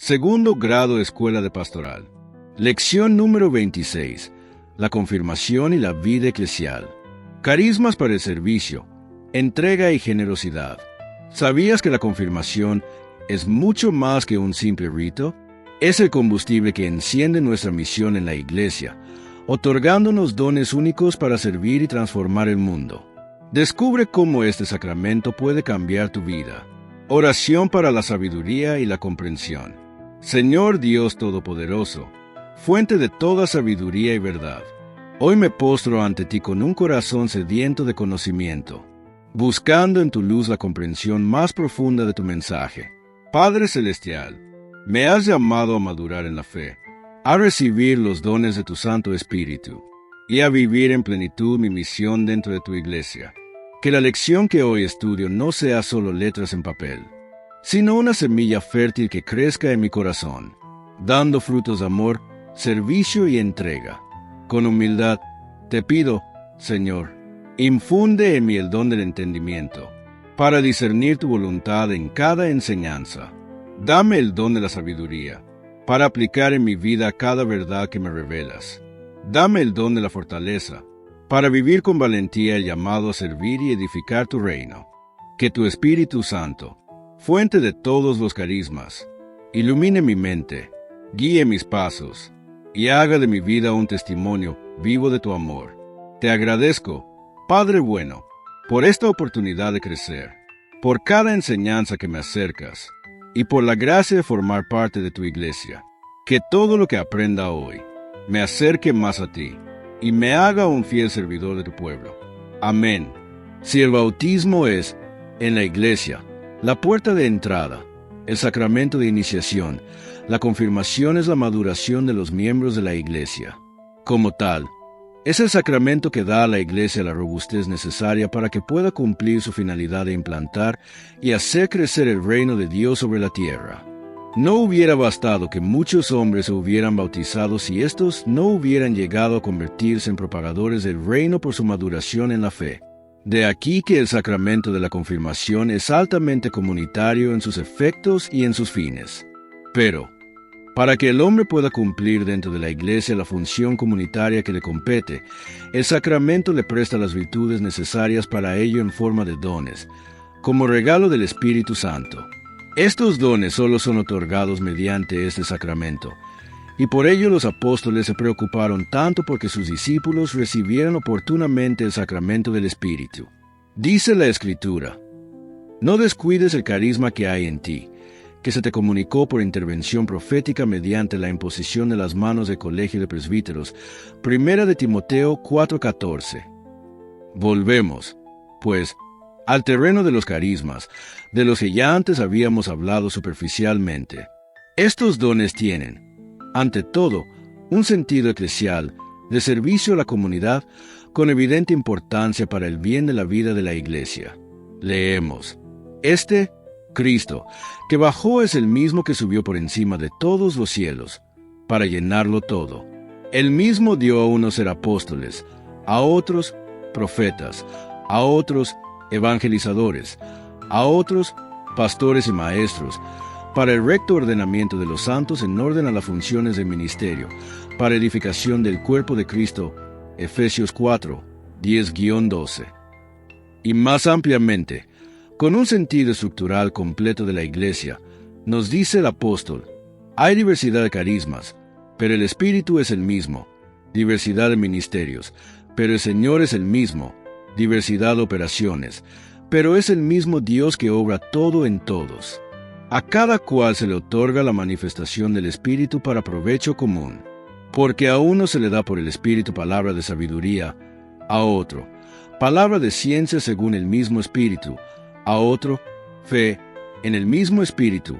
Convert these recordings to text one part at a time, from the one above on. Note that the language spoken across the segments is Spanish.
Segundo grado Escuela de Pastoral. Lección número 26. La confirmación y la vida eclesial. Carismas para el servicio, entrega y generosidad. ¿Sabías que la confirmación es mucho más que un simple rito? Es el combustible que enciende nuestra misión en la Iglesia, otorgándonos dones únicos para servir y transformar el mundo. Descubre cómo este sacramento puede cambiar tu vida. Oración para la sabiduría y la comprensión. Señor Dios Todopoderoso, fuente de toda sabiduría y verdad, hoy me postro ante ti con un corazón sediento de conocimiento, buscando en tu luz la comprensión más profunda de tu mensaje. Padre Celestial, me has llamado a madurar en la fe, a recibir los dones de tu Santo Espíritu y a vivir en plenitud mi misión dentro de tu Iglesia. Que la lección que hoy estudio no sea solo letras en papel, sino una semilla fértil que crezca en mi corazón, dando frutos de amor, servicio y entrega. Con humildad, te pido, Señor, infunde en mí el don del entendimiento, para discernir tu voluntad en cada enseñanza. Dame el don de la sabiduría, para aplicar en mi vida cada verdad que me revelas. Dame el don de la fortaleza, para vivir con valentía el llamado a servir y edificar tu reino. Que tu Espíritu Santo, fuente de todos los carismas, ilumine mi mente, guíe mis pasos, y haga de mi vida un testimonio vivo de tu amor. Te agradezco, Padre bueno, por esta oportunidad de crecer, por cada enseñanza que me acercas, y por la gracia de formar parte de tu Iglesia. Que todo lo que aprenda hoy me acerque más a ti, y me haga un fiel servidor de tu pueblo. Amén. Si el bautismo es, en la Iglesia, la puerta de entrada, el sacramento de iniciación, la confirmación es la maduración de los miembros de la Iglesia. Como tal, es el sacramento que da a la Iglesia la robustez necesaria para que pueda cumplir su finalidad de implantar y hacer crecer el reino de Dios sobre la tierra. No hubiera bastado que muchos hombres se hubieran bautizado si éstos no hubieran llegado a convertirse en propagadores del reino por su maduración en la fe. De aquí que el sacramento de la confirmación es altamente comunitario en sus efectos y en sus fines. Pero, para que el hombre pueda cumplir dentro de la Iglesia la función comunitaria que le compete, el sacramento le presta las virtudes necesarias para ello en forma de dones, como regalo del Espíritu Santo. Estos dones solo son otorgados mediante este sacramento, y por ello los apóstoles se preocuparon tanto porque sus discípulos recibieran oportunamente el sacramento del Espíritu. Dice la Escritura: no descuides el carisma que hay en ti, que se te comunicó por intervención profética mediante la imposición de las manos del colegio de presbíteros. Primera de Timoteo 4:14. Volvemos, pues, al terreno de los carismas, de los que ya antes habíamos hablado superficialmente. Estos dones tienen, ante todo, un sentido eclesial, de servicio a la comunidad, con evidente importancia para el bien de la vida de la Iglesia. Leemos: Cristo, que bajó, es el mismo que subió por encima de todos los cielos, para llenarlo todo. Él mismo dio a unos ser apóstoles, a otros profetas, a otros evangelizadores, a otros pastores y maestros, para el recto ordenamiento de los santos en orden a las funciones del ministerio, para edificación del cuerpo de Cristo. Efesios 4, 10-12. Y más ampliamente, con un sentido estructural completo de la Iglesia, nos dice el apóstol: hay diversidad de carismas, pero el Espíritu es el mismo; diversidad de ministerios, pero el Señor es el mismo; diversidad de operaciones, pero es el mismo Dios que obra todo en todos. A cada cual se le otorga la manifestación del Espíritu para provecho común, porque a uno se le da por el Espíritu palabra de sabiduría, a otro palabra de ciencia según el mismo Espíritu, a otro fe en el mismo Espíritu,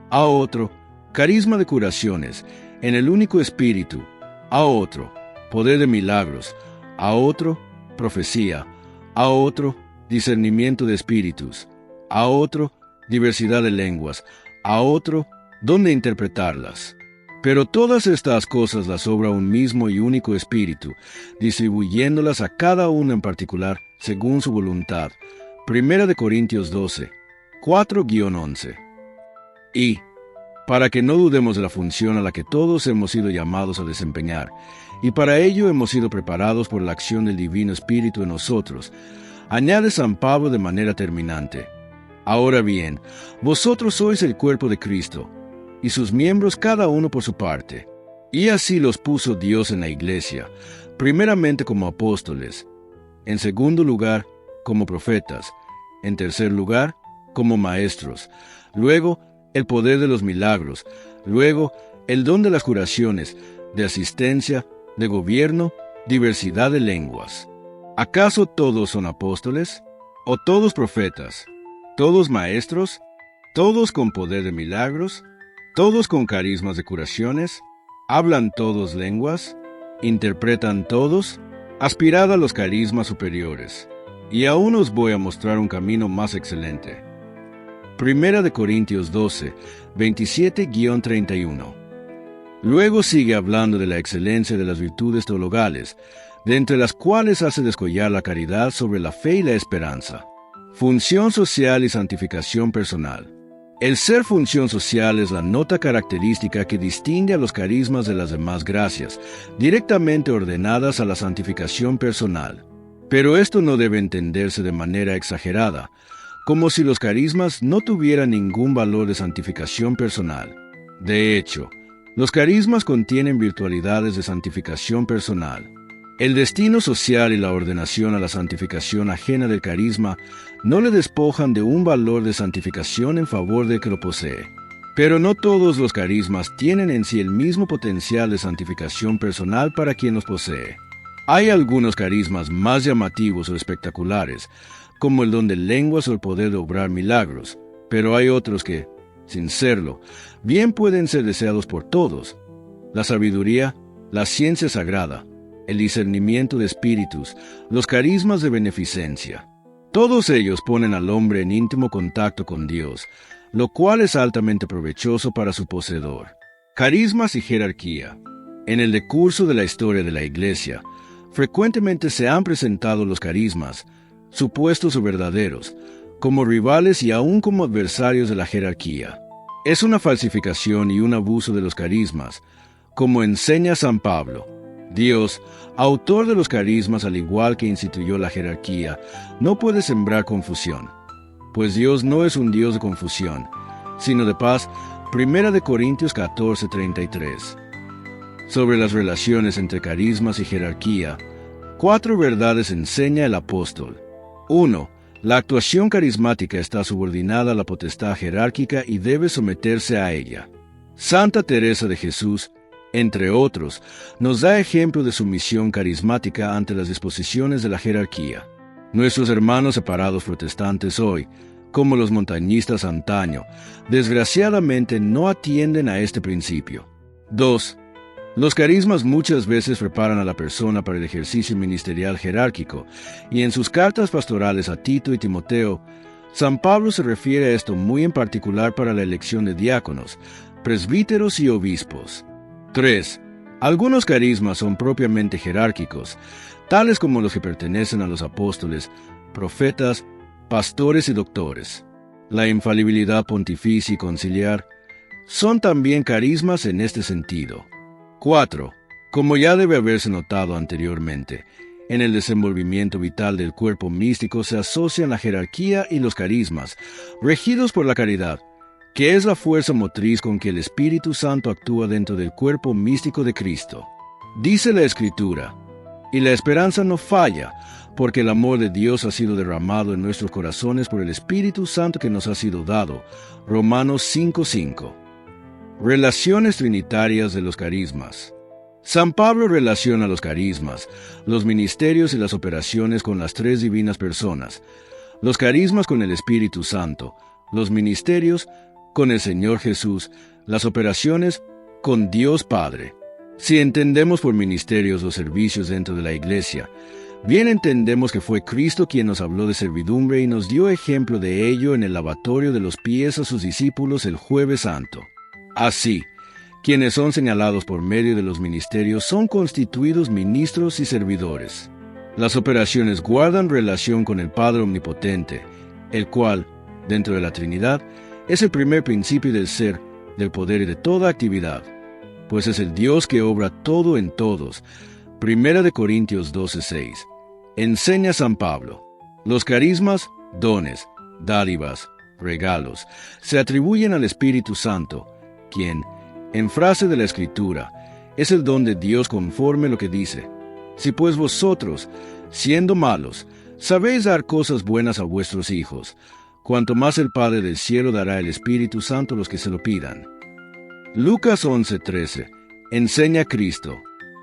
a otro carisma de curaciones en el único Espíritu, a otro poder de milagros, a otro profecía, a otro discernimiento de espíritus, a otro diversidad de lenguas, a otro don de interpretarlas. Pero todas estas cosas las obra un mismo y único Espíritu, distribuyéndolas a cada uno en particular según su voluntad. Primera de Corintios 12, 4-11. Y, para que no dudemos de la función a la que todos hemos sido llamados a desempeñar, y para ello hemos sido preparados por la acción del Divino Espíritu en nosotros. Añade San Pablo de manera terminante: ahora bien, vosotros sois el cuerpo de Cristo, y sus miembros cada uno por su parte. Y así los puso Dios en la iglesia, primeramente como apóstoles, en segundo lugar, como profetas, en tercer lugar, como maestros, luego el poder de los milagros, luego el don de las curaciones, de asistencia, de gobierno, diversidad de lenguas. ¿Acaso todos son apóstoles? ¿O todos profetas? ¿Todos maestros? ¿Todos con poder de milagros? ¿Todos con carismas de curaciones? ¿Hablan todos lenguas? ¿Interpretan todos? Aspirad a los carismas superiores. Y aún os voy a mostrar un camino más excelente. Primera de Corintios 12, 27-31. Luego sigue hablando de la excelencia de las virtudes teologales, de entre las cuales hace descollar la caridad sobre la fe y la esperanza. Función social y santificación personal. El ser función social es la nota característica que distingue a los carismas de las demás gracias, directamente ordenadas a la santificación personal. Pero esto no debe entenderse de manera exagerada, como si los carismas no tuvieran ningún valor de santificación personal. De hecho, los carismas contienen virtualidades de santificación personal. El destino social y la ordenación a la santificación ajena del carisma no le despojan de un valor de santificación en favor del que lo posee. Pero no todos los carismas tienen en sí el mismo potencial de santificación personal para quien los posee. Hay algunos carismas más llamativos o espectaculares, como el don de lenguas o el poder de obrar milagros, pero hay otros que, sin serlo, bien pueden ser deseados por todos: la sabiduría, la ciencia sagrada, el discernimiento de espíritus, los carismas de beneficencia. Todos ellos ponen al hombre en íntimo contacto con Dios, lo cual es altamente provechoso para su poseedor. Carismas y jerarquía. En el decurso de la historia de la Iglesia, frecuentemente se han presentado los carismas, supuestos o verdaderos, como rivales y aún como adversarios de la jerarquía. Es una falsificación y un abuso de los carismas, como enseña San Pablo. Dios, autor de los carismas al igual que instituyó la jerarquía, no puede sembrar confusión, pues Dios no es un Dios de confusión, sino de paz. 1 Corintios 14:33. Sobre las relaciones entre carismas y jerarquía, 4 verdades enseña el apóstol. 1. La actuación carismática está subordinada a la potestad jerárquica y debe someterse a ella. Santa Teresa de Jesús, entre otros, nos da ejemplo de sumisión carismática ante las disposiciones de la jerarquía. Nuestros hermanos separados protestantes hoy, como los montañistas antaño, desgraciadamente no atienden a este principio. 2. Los carismas muchas veces preparan a la persona para el ejercicio ministerial jerárquico, y en sus cartas pastorales a Tito y Timoteo, San Pablo se refiere a esto muy en particular para la elección de diáconos, presbíteros y obispos. 3. Algunos carismas son propiamente jerárquicos, tales como los que pertenecen a los apóstoles, profetas, pastores y doctores. La infalibilidad pontificia y conciliar son también carismas en este sentido. 4. Como ya debe haberse notado anteriormente, en el desenvolvimiento vital del cuerpo místico se asocian la jerarquía y los carismas, regidos por la caridad, que es la fuerza motriz con que el Espíritu Santo actúa dentro del cuerpo místico de Cristo. Dice la Escritura: y la esperanza no falla, porque el amor de Dios ha sido derramado en nuestros corazones por el Espíritu Santo que nos ha sido dado. Romanos 5:5. Relaciones trinitarias de los carismas. San Pablo relaciona los carismas, los ministerios y las operaciones con las 3 divinas personas, los carismas con el Espíritu Santo, los ministerios con el Señor Jesús, las operaciones con Dios Padre. Si entendemos por ministerios o servicios dentro de la Iglesia, bien entendemos que fue Cristo quien nos habló de servidumbre y nos dio ejemplo de ello en el lavatorio de los pies a sus discípulos el Jueves Santo. Así, quienes son señalados por medio de los ministerios son constituidos ministros y servidores. Las operaciones guardan relación con el Padre Omnipotente, el cual, dentro de la Trinidad, es el primer principio del ser, del poder y de toda actividad, pues es el Dios que obra todo en todos. 1 Corintios 12:6. Enseña San Pablo. Los carismas, dones, dádivas, regalos, se atribuyen al Espíritu Santo, quien, en frase de la Escritura, es el don de Dios conforme lo que dice: si pues vosotros, siendo malos, sabéis dar cosas buenas a vuestros hijos, cuanto más el Padre del cielo dará el Espíritu Santo a los que se lo pidan. Lucas 11:13. Enseña a Cristo.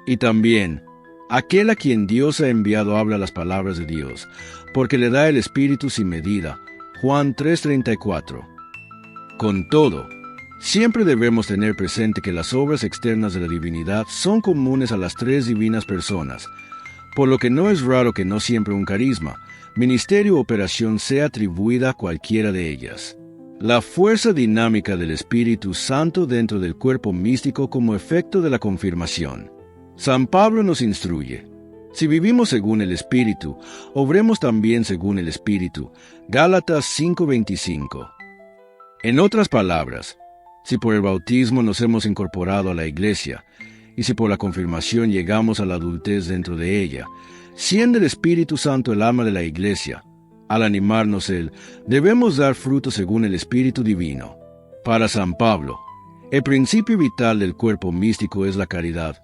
Y también, aquel a quien Dios ha enviado habla las palabras de Dios, porque le da el Espíritu sin medida. Juan 3:34. Con todo, siempre debemos tener presente que las obras externas de la divinidad son comunes a las tres divinas personas, por lo que no es raro que no siempre un carisma, ministerio o operación sea atribuida a cualquiera de ellas. La fuerza dinámica del Espíritu Santo dentro del cuerpo místico como efecto de la confirmación. San Pablo nos instruye: si vivimos según el Espíritu, obremos también según el Espíritu. Gálatas 5:25. En otras palabras, si por el bautismo nos hemos incorporado a la Iglesia, y si por la confirmación llegamos a la adultez dentro de ella, siendo el Espíritu Santo el alma de la Iglesia, al animarnos Él, debemos dar fruto según el Espíritu Divino. Para San Pablo, el principio vital del cuerpo místico es la caridad,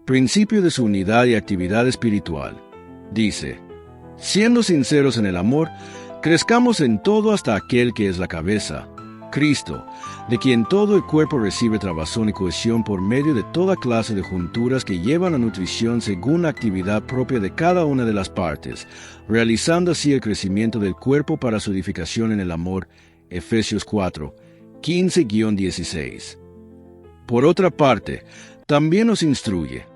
principio de su unidad y actividad espiritual. Dice: siendo sinceros en el amor, crezcamos en todo hasta aquel que es la cabeza, Cristo, de quien todo el cuerpo recibe trabazón y cohesión por medio de toda clase de junturas que llevan a nutrición según la actividad propia de cada una de las partes, realizando así el crecimiento del cuerpo para su edificación en el amor. Efesios 4, 15-16. Por otra parte, también nos instruye: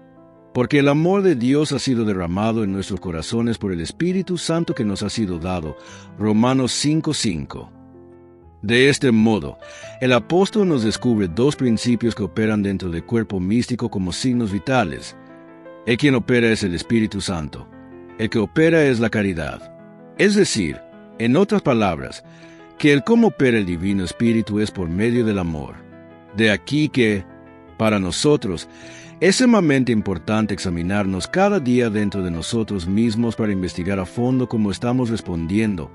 porque el amor de Dios ha sido derramado en nuestros corazones por el Espíritu Santo que nos ha sido dado. Romanos 5:5. De este modo, el apóstol nos descubre dos principios que operan dentro del cuerpo místico como signos vitales. El quien opera es el Espíritu Santo. El que opera es la caridad. Es decir, en otras palabras, que el cómo opera el Divino Espíritu es por medio del amor. De aquí que, para nosotros, es sumamente importante examinarnos cada día dentro de nosotros mismos para investigar a fondo cómo estamos respondiendo,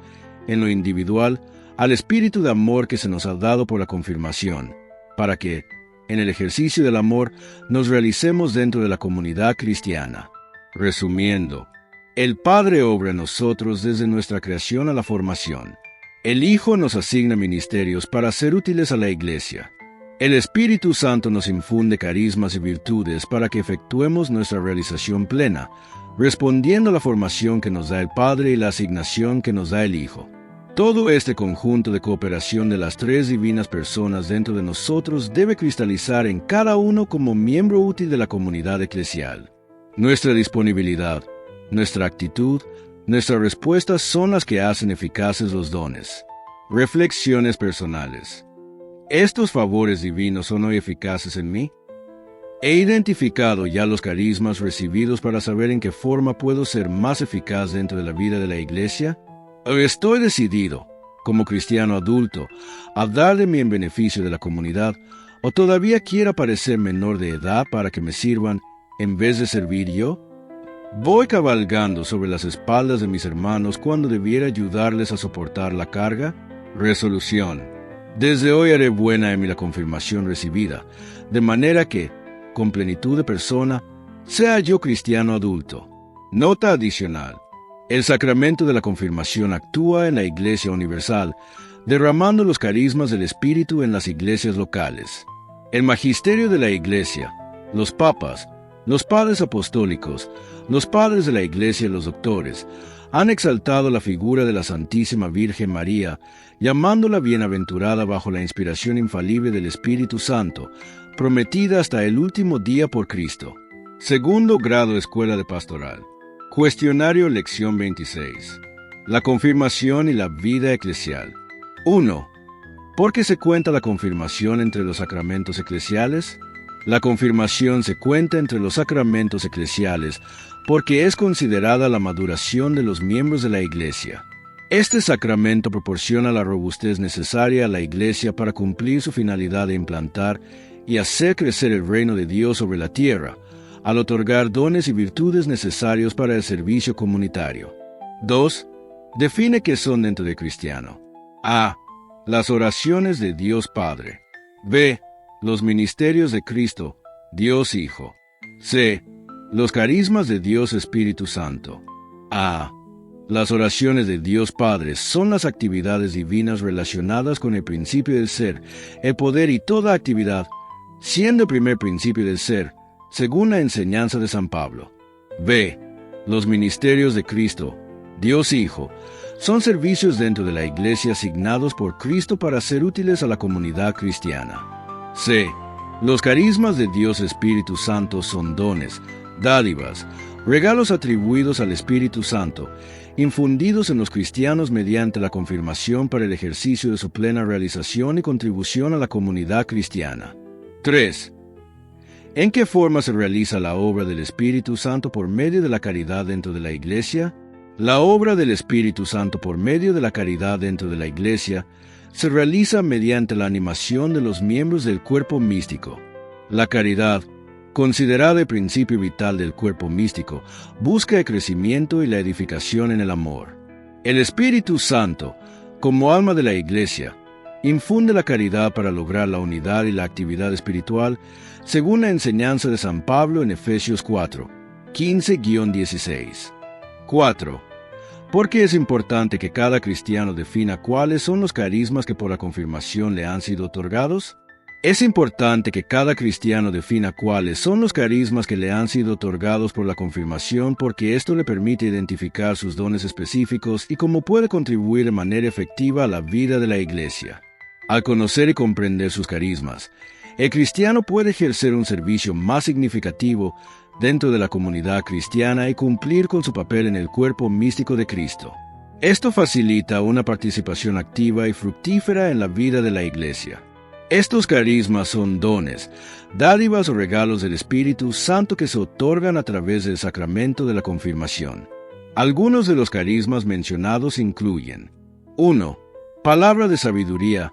en lo individual, al espíritu de amor que se nos ha dado por la confirmación, para que, en el ejercicio del amor, nos realicemos dentro de la comunidad cristiana. Resumiendo, el Padre obra en nosotros desde nuestra creación a la formación. El Hijo nos asigna ministerios para ser útiles a la Iglesia. El Espíritu Santo nos infunde carismas y virtudes para que efectuemos nuestra realización plena, respondiendo a la formación que nos da el Padre y la asignación que nos da el Hijo. Todo este conjunto de cooperación de las tres divinas personas dentro de nosotros debe cristalizar en cada uno como miembro útil de la comunidad eclesial. Nuestra disponibilidad, nuestra actitud, nuestras respuestas son las que hacen eficaces los dones. Reflexiones personales. ¿Estos favores divinos son hoy eficaces en mí? ¿He identificado ya los carismas recibidos para saber en qué forma puedo ser más eficaz dentro de la vida de la Iglesia? ¿O estoy decidido, como cristiano adulto, a dar de mí en beneficio de la comunidad, o todavía quiero parecer menor de edad para que me sirvan en vez de servir yo? ¿Voy cabalgando sobre las espaldas de mis hermanos cuando debiera ayudarles a soportar la carga? Resolución. Desde hoy haré buena en mí la confirmación recibida, de manera que, con plenitud de persona, sea yo cristiano adulto. Nota adicional. El sacramento de la confirmación actúa en la Iglesia Universal, derramando los carismas del Espíritu en las iglesias locales. El magisterio de la Iglesia, los papas, los padres apostólicos, los padres de la Iglesia y los doctores, han exaltado la figura de la Santísima Virgen María, llamándola bienaventurada bajo la inspiración infalible del Espíritu Santo, prometida hasta el último día por Cristo. Segundo grado Escuela de Pastoral. Cuestionario Lección 26. La confirmación y la vida eclesial. 1. ¿Por qué se cuenta la confirmación entre los sacramentos eclesiales? La confirmación se cuenta entre los sacramentos eclesiales porque es considerada la maduración de los miembros de la Iglesia. Este sacramento proporciona la robustez necesaria a la Iglesia para cumplir su finalidad de implantar y hacer crecer el reino de Dios sobre la tierra, al otorgar dones y virtudes necesarios para el servicio comunitario. 2. Define qué son dentro de cristiano. A. Las oraciones de Dios Padre. B. Los ministerios de Cristo, Dios Hijo. C. Los carismas de Dios Espíritu Santo. A. Las oraciones de Dios Padre son las actividades divinas relacionadas con el principio del ser, el poder y toda actividad, siendo el primer principio del ser, según la enseñanza de San Pablo. B. Los ministerios de Cristo, Dios Hijo, son servicios dentro de la Iglesia asignados por Cristo para ser útiles a la comunidad cristiana. C. Los carismas de Dios Espíritu Santo son dones, dádivas, regalos atribuidos al Espíritu Santo, infundidos en los cristianos mediante la confirmación para el ejercicio de su plena realización y contribución a la comunidad cristiana. 3. ¿En qué forma se realiza la obra del Espíritu Santo por medio de la caridad dentro de la Iglesia? La obra del Espíritu Santo por medio de la caridad dentro de la Iglesia se realiza mediante la animación de los miembros del cuerpo místico. La caridad, considerada el principio vital del cuerpo místico, busca el crecimiento y la edificación en el amor. El Espíritu Santo, como alma de la Iglesia, infunde la caridad para lograr la unidad y la actividad espiritual, según la enseñanza de San Pablo en Efesios 4, 15-16. 4. ¿Por qué es importante que cada cristiano defina cuáles son los carismas que por la confirmación le han sido otorgados? Es importante que cada cristiano defina cuáles son los carismas que le han sido otorgados por la confirmación, porque esto le permite identificar sus dones específicos y cómo puede contribuir de manera efectiva a la vida de la Iglesia. Al conocer y comprender sus carismas, el cristiano puede ejercer un servicio más significativo dentro de la comunidad cristiana y cumplir con su papel en el cuerpo místico de Cristo. Esto facilita una participación activa y fructífera en la vida de la Iglesia. Estos carismas son dones, dádivas o regalos del Espíritu Santo que se otorgan a través del sacramento de la confirmación. Algunos de los carismas mencionados incluyen: 1. Palabra de sabiduría,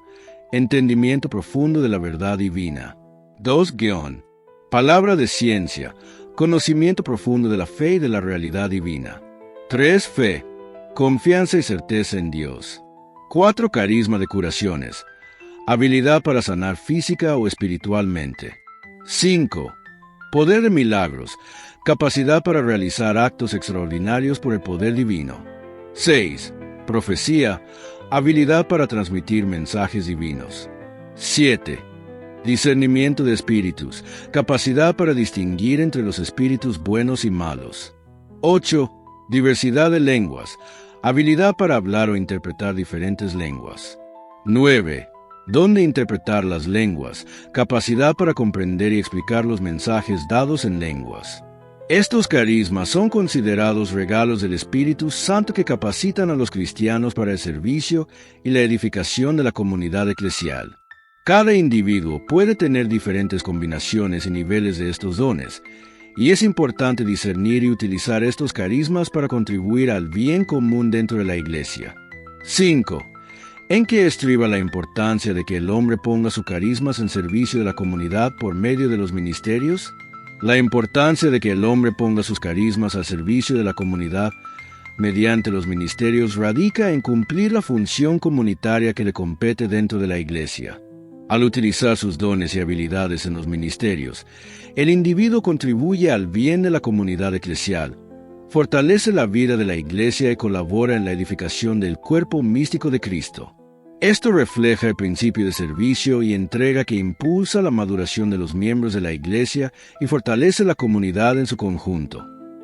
entendimiento profundo de la verdad divina. 2. Palabra de ciencia, conocimiento profundo de la fe y de la realidad divina. 3. Fe, confianza y certeza en Dios. 4. Carisma de curaciones, habilidad para sanar física o espiritualmente. 5. Poder de milagros, capacidad para realizar actos extraordinarios por el poder divino. 6. Profecía, habilidad para transmitir mensajes divinos. 7. Discernimiento de espíritus, capacidad para distinguir entre los espíritus buenos y malos. 8. Diversidad de lenguas, habilidad para hablar o interpretar diferentes lenguas. 9. Don de interpretar las lenguas, capacidad para comprender y explicar los mensajes dados en lenguas. Estos carismas son considerados regalos del Espíritu Santo que capacitan a los cristianos para el servicio y la edificación de la comunidad eclesial. Cada individuo puede tener diferentes combinaciones y niveles de estos dones, y es importante discernir y utilizar estos carismas para contribuir al bien común dentro de la Iglesia. 5. ¿En qué estriba la importancia de que el hombre ponga sus carismas en servicio de la comunidad por medio de los ministerios? La importancia de que el hombre ponga sus carismas al servicio de la comunidad mediante los ministerios radica en cumplir la función comunitaria que le compete dentro de la Iglesia. Al utilizar sus dones y habilidades en los ministerios, el individuo contribuye al bien de la comunidad eclesial, fortalece la vida de la Iglesia y colabora en la edificación del cuerpo místico de Cristo. Esto refleja el principio de servicio y entrega que impulsa la maduración de los miembros de la Iglesia y fortalece la comunidad en su conjunto.